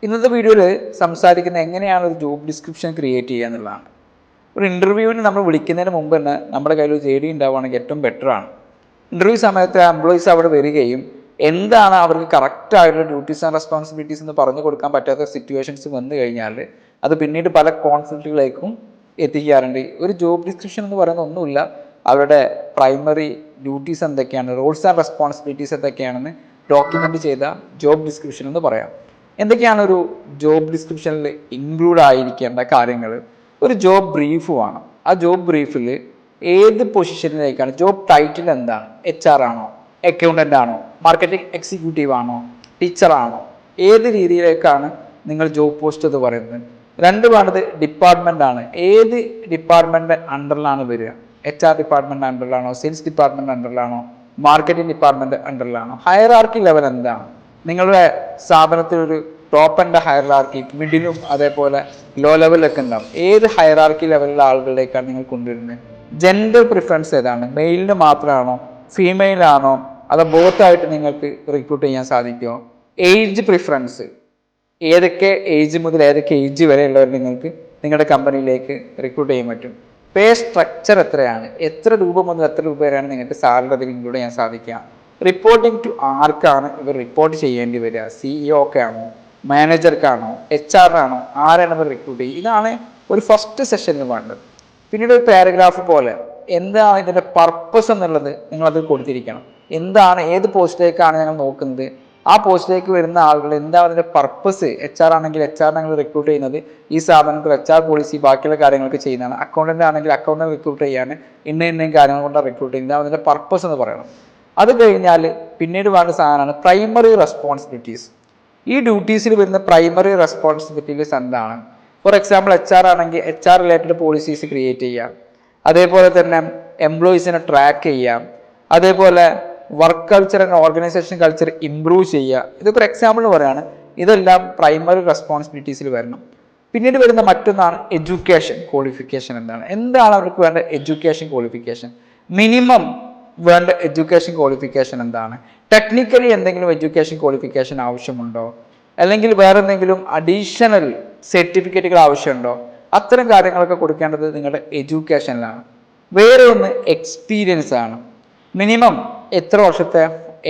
ഇന്നത്തെ വീഡിയോയിൽ സംസാരിക്കുന്നത് എങ്ങനെയാണ് ഒരു ജോബ് ഡിസ്ക്രിപ്ഷൻ ക്രിയേറ്റ് ചെയ്യുക എന്നുള്ളതാണ്. ഒരു ഇൻ്റർവ്യൂവിന് നമ്മൾ വിളിക്കുന്നതിന് മുമ്പ് തന്നെ നമ്മുടെ കയ്യിൽ ഒരു JD ഉണ്ടാവുകയാണെങ്കിൽ ഏറ്റവും ബെറ്ററാണ്. ഇൻ്റർവ്യൂ സമയത്ത് എംപ്ലോയീസ് അവിടെ വരികയും എന്താണ് അവർക്ക് കറക്റ്റായിട്ടുള്ള ഡ്യൂട്ടീസ് ആൻഡ് റെസ്പോൺസിബിലിറ്റീസ് എന്ന് പറഞ്ഞു കൊടുക്കാൻ പറ്റാത്ത സിറ്റുവേഷൻസ് വന്നു കഴിഞ്ഞാൽ അത് പിന്നീട് പല കോൺഫ്ലിക്റ്റുകളിലേക്കും എത്തിക്കാറുണ്ട്. ഒരു ജോബ് ഡിസ്ക്രിപ്ഷൻ എന്ന് പറയുന്ന ഒന്നുമില്ല, അവരുടെ പ്രൈമറി ഡ്യൂട്ടീസ് എന്തൊക്കെയാണ്, റോൾസ് ആൻഡ് റെസ്പോൺസിബിലിറ്റീസ് എന്തൊക്കെയാണെന്ന് ഡോക്യുമെൻ്റ് ചെയ്ത ജോബ് ഡിസ്ക്രിപ്ഷൻ എന്ന് പറയാം. എന്തൊക്കെയാണ് ഒരു ജോബ് ഡിസ്ക്രിപ്ഷനിൽ ഇൻക്ലൂഡ് ആയിരിക്കേണ്ട കാര്യങ്ങൾ? ഒരു ജോബ് ബ്രീഫ് വേണം. ആ ജോബ് ബ്രീഫിൽ ഏത് പൊസിഷനിലേക്കാണ്, ജോബ് ടൈറ്റിൽ എന്താണ്, HR ആണോ, അക്കൗണ്ടൻ്റ് ആണോ, മാർക്കറ്റിംഗ് എക്സിക്യൂട്ടീവ് ആണോ, ടീച്ചറാണോ, ഏത് രീതിയിലേക്കാണ് നിങ്ങൾ ജോബ് പോസ്റ്റ് എന്ന് പറയുന്നത്. രണ്ട് വേണ്ടത് ഡിപ്പാർട്ട്മെൻ്റ് ആണ്. ഏത് ഡിപ്പാർട്ട്മെൻറ്റ് അണ്ടറിലാണ് വരിക? HR ഡിപ്പാർട്ട്മെൻറ്റ് അണ്ടറിലാണോ, സെയിൽസ് ഡിപ്പാർട്ട്മെൻറ്റ് അണ്ടറിലാണോ, മാർക്കറ്റിംഗ് ഡിപ്പാർട്ട്മെൻറ്റ് അണ്ടറിലാണോ? ഹയറാർക്കി ലെവൽ എന്താണ്? നിങ്ങളുടെ സ്ഥാപനത്തിൽ ഒരു ടോപ്പ് ആൻഡ് ഹയറാർക്കി, മിഡിലും അതേപോലെ ലോ ലെവലിലൊക്കെ ഉണ്ടാവും. ഏത് ഹയറാർക്കി ലെവലിലെ ആളുകളിലേക്കാണ് നിങ്ങൾ കൊണ്ടുവരുന്നത്? ജെൻഡർ പ്രിഫറൻസ് ഏതാണ്? മെയിലിന് മാത്രമാണോ, ഫീമെയിലാണോ, അതോ ബോത്തായിട്ട് നിങ്ങൾക്ക് റിക്രൂട്ട് ചെയ്യാൻ സാധിക്കുമോ? ഏജ് പ്രിഫറൻസ്, ഏതൊക്കെ ഏജ് മുതൽ ഏതൊക്കെ ഏജ് വരെയുള്ളവർ നിങ്ങൾക്ക് നിങ്ങളുടെ കമ്പനിയിലേക്ക് റിക്രൂട്ട് ചെയ്യാൻ പറ്റും? പേ സ്ട്രക്ചർ എത്രയാണ്? എത്ര രൂപ മുതൽ എത്ര രൂപ വരെയാണ് നിങ്ങൾക്ക് സാലറി അതിൽ ഇൻക്ലൂഡ് ചെയ്യാൻ സാധിക്കുക? റിപ്പോർട്ടിംഗ് ടു ആർക്കാണ് ഇവർ റിപ്പോർട്ട് ചെയ്യേണ്ടി വരിക? CEO ആണോ, മാനേജർക്കാണോ, HR-ആണോ, ആരാണ് ഇവർ റിക്രൂട്ട് ചെയ്യുക? ഇതാണ് ഒരു ഫസ്റ്റ് സെഷനിൽ വേണ്ടത്. പിന്നീട് ഒരു പാരഗ്രാഫ് പോലെ എന്താണ് ഇതിൻ്റെ പർപ്പസ് എന്നുള്ളത് നിങ്ങളത് കൊടുത്തിരിക്കണം. എന്താണ്, ഏത് പോസ്റ്റിലേക്കാണ് ഞങ്ങൾ നോക്കുന്നത്, ആ പോസ്റ്റിലേക്ക് വരുന്ന ആളുകൾ എന്താണ് അതിൻ്റെ പർപ്പസ്? HR ആണെങ്കിൽ HR ഞങ്ങൾ റിക്രൂട്ട് ചെയ്യുന്നത് ഈ സ്ഥാപനത്തിൽ HR പോളിസി ബാക്കിയുള്ള കാര്യങ്ങളൊക്കെ ചെയ്യുന്നതാണ്. അക്കൗണ്ടൻ്റ് ആണെങ്കിൽ അക്കൗണ്ടൻ്റ് റിക്രൂട്ട് ചെയ്യാൻ ഇന്നയും കാര്യങ്ങൾ കൊണ്ടാണ് റിക്രൂട്ട് ചെയ്യുന്നത്. അതിൻ്റെ പർപ്പസ് എന്ന് പറയണം. അത് കഴിഞ്ഞാൽ പിന്നീട് വേണ്ട സാധനമാണ് പ്രൈമറി റെസ്പോൺസിബിലിറ്റീസ്. ഈ ഡ്യൂട്ടീസിൽ വരുന്ന പ്രൈമറി റെസ്പോൺസിബിലിറ്റീസ് എന്താണ്? ഫോർ എക്സാമ്പിൾ HR ആണെങ്കിൽ HR റിലേറ്റഡ് പോളിസീസ് ക്രിയേറ്റ് ചെയ്യാം. അതേപോലെ തന്നെ എംപ്ലോയീസിനെ ട്രാക്ക് ചെയ്യാം. അതേപോലെ work culture and organisation culture improve ചെയ്യുക. ഇതൊക്കെ ഒരു എക്സാമ്പിൾ പറയുകയാണ്. ഇതെല്ലാം പ്രൈമറി റെസ്പോൺസിബിലിറ്റീസിൽ വരണം. പിന്നീട് വരുന്ന മറ്റൊന്നാണ് എഡ്യൂക്കേഷൻ ക്വാളിഫിക്കേഷൻ. എന്താണ് അവർക്ക് വേണ്ട എഡ്യൂക്കേഷൻ ക്വാളിഫിക്കേഷൻ? മിനിമം വേണ്ട എഡ്യൂക്കേഷൻ ക്വാളിഫിക്കേഷൻ എന്താണ്? ടെക്നിക്കലി എന്തെങ്കിലും എഡ്യൂക്കേഷൻ ക്വാളിഫിക്കേഷൻ ആവശ്യമുണ്ടോ, അല്ലെങ്കിൽ വേറെ എന്തെങ്കിലും അഡീഷണൽ സർട്ടിഫിക്കറ്റുകൾ ആവശ്യമുണ്ടോ? അത്തരം കാര്യങ്ങളൊക്കെ കൊടുക്കേണ്ടത് നിങ്ങളുടെ എഡ്യൂക്കേഷനിലാണ്. വേറെ ഒന്ന് എക്സ്പീരിയൻസ് ആണ്. മിനിമം എത്ര വർഷത്തെ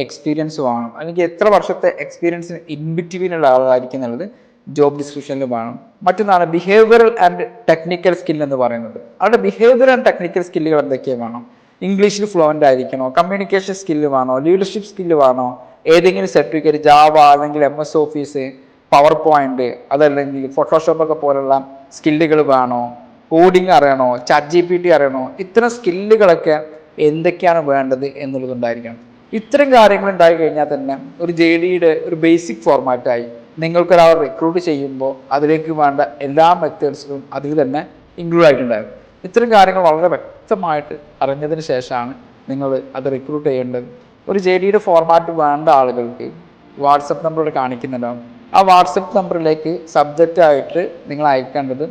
എക്സ്പീരിയൻസ് വേണം, അല്ലെങ്കിൽ എത്ര വർഷത്തെ എക്സ്പീരിയൻസിന് ഇൻബിറ്റ്വീനുള്ള ആളായിരിക്കും എന്നുള്ളത് ജോബ് ഡിസ്ക്രിപ്ഷനിൽ വേണം. മറ്റൊന്നാണ് ബിഹേവിയറൽ ആൻഡ് ടെക്നിക്കൽ സ്കിൽ എന്ന് പറയുന്നത്. അവിടെ ബിഹേവിയർ ആൻഡ് ടെക്നിക്കൽ സ്കില്ലുകൾ എന്തൊക്കെയാണ് വേണം? ഇംഗ്ലീഷിൽ ഫ്ലുവൻ്റ് ആയിരിക്കണോ, കമ്മ്യൂണിക്കേഷൻ സ്കില്ല് വേണോ, ലീഡർഷിപ്പ് സ്കില്ല് വേണോ, ഏതെങ്കിലും സർട്ടിഫിക്കറ്റ് ജാവ അല്ലെങ്കിൽ MS ഓഫീസ്, പവർ പോയിന്റ്, അതല്ലെങ്കിൽ ഫോട്ടോഷോപ്പ് ഒക്കെ പോലുള്ള സ്കില്ലുകൾ വേണോ, കോഡിങ് അറിയണോ, ChatGPT അറിയണോ? ഇത്തരം സ്കില്ലുകളൊക്കെ എന്തൊക്കെയാണ് വേണ്ടത് എന്നുള്ളതുണ്ടായിരിക്കണം. ഇത്തരം കാര്യങ്ങൾ ഉണ്ടായി കഴിഞ്ഞാൽ തന്നെ ഒരു JDയുടെ ഒരു ബേസിക് ഫോർമാറ്റായി. നിങ്ങൾക്കൊരാൾ റിക്രൂട്ട് ചെയ്യുമ്പോൾ അതിലേക്ക് വേണ്ട എല്ലാ മെത്തേഡ്സും അതിൽ തന്നെ ഇൻക്ലൂഡ് ആയിട്ടുണ്ടായിരുന്നു. ഇത്തരം കാര്യങ്ങൾ വളരെ വ്യക്തമായിട്ട് അറിഞ്ഞതിന് ശേഷമാണ് നിങ്ങൾ അത് റിക്രൂട്ട് ചെയ്യേണ്ടത്. ഒരു JDയുടെ ഫോർമാറ്റ് വേണ്ട ആളുകൾക്ക് വാട്സപ്പ് നമ്പർ കാണിക്കുന്നുണ്ടാവും. ആ വാട്സപ്പ് നമ്പറിലേക്ക് സബ്ജക്റ്റായിട്ട് നിങ്ങൾ അയക്കേണ്ടത്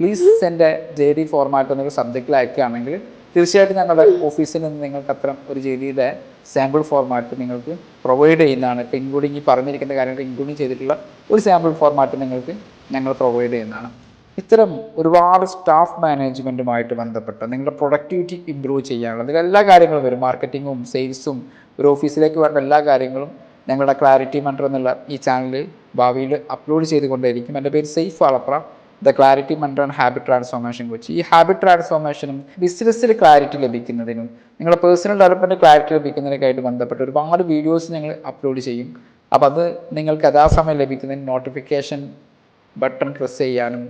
പ്ലീസ് സെൻഡ് JD ഫോർമാറ്റ് എന്നൊരു സബ്ജക്റ്റിൽ അയക്കുകയാണെങ്കിൽ തീർച്ചയായിട്ടും ഞങ്ങളുടെ ഓഫീസിൽ നിന്ന് നിങ്ങൾക്ക് അത്തരം ഒരു JDയുടെ സാമ്പിൾ ഫോർമാറ്റ് നിങ്ങൾക്ക് പ്രൊവൈഡ് ചെയ്യുന്നതാണ്. ഇപ്പോൾ ഇൻക്ലൂഡിങ് ഈ പറഞ്ഞിരിക്കുന്ന കാര്യങ്ങൾ ഇൻക്ലൂഡിങ് ചെയ്തിട്ടുള്ള ഒരു സാമ്പിൾ ഫോർമാറ്റ് നിങ്ങൾക്ക് ഞങ്ങൾ പ്രൊവൈഡ് ചെയ്യുന്നതാണ്. ഇത്തരം ഒരുപാട് സ്റ്റാഫ് മാനേജ്മെൻറ്റുമായിട്ട് ബന്ധപ്പെട്ട നിങ്ങളുടെ പ്രൊഡക്ടിവിറ്റി ഇമ്പ്രൂവ് ചെയ്യാനുള്ളത് എല്ലാ കാര്യങ്ങളും വരും. മാർക്കറ്റിങ്ങും സെയിൽസും ഒരു ഓഫീസിലേക്ക് വേണ്ട എല്ലാ കാര്യങ്ങളും ഞങ്ങളുടെ ക്ലാരിറ്റി മെൻറ്റർ എന്നുള്ള ഈ ചാനലിൽ ഭാവിയിൽ അപ്ലോഡ് ചെയ്തുകൊണ്ടേയിരിക്കും. എൻ്റെ പേര് Saif Valapra, the clarity mentor and habit transformation coach. ഈ ഹാബിറ്റ് ട്രാൻസ്ഫോർമേഷനും ബിസിനസ്സിൽ ക്ലാരിറ്റി ലഭിക്കുന്നതിനും നിങ്ങളുടെ പേഴ്സണൽ ഡെവലപ്മെൻറ്റ് ക്ലാരിറ്റി ലഭിക്കുന്നതിനൊക്കെയായിട്ട് ബന്ധപ്പെട്ട് ഒരുപാട് വീഡിയോസ് ഞങ്ങൾ അപ്ലോഡ് ചെയ്യും. അപ്പോൾ അത് നിങ്ങൾക്ക് യഥാസമയം ലഭിക്കുന്നതിന് നോട്ടിഫിക്കേഷൻ ബട്ടൺ പ്രസ് ചെയ്യാനും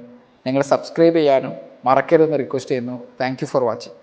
നിങ്ങൾ സബ്സ്ക്രൈബ് ചെയ്യാനും മറക്കരുതെന്ന് റിക്വസ്റ്റ് ചെയ്യുന്നു. Thank you for watching.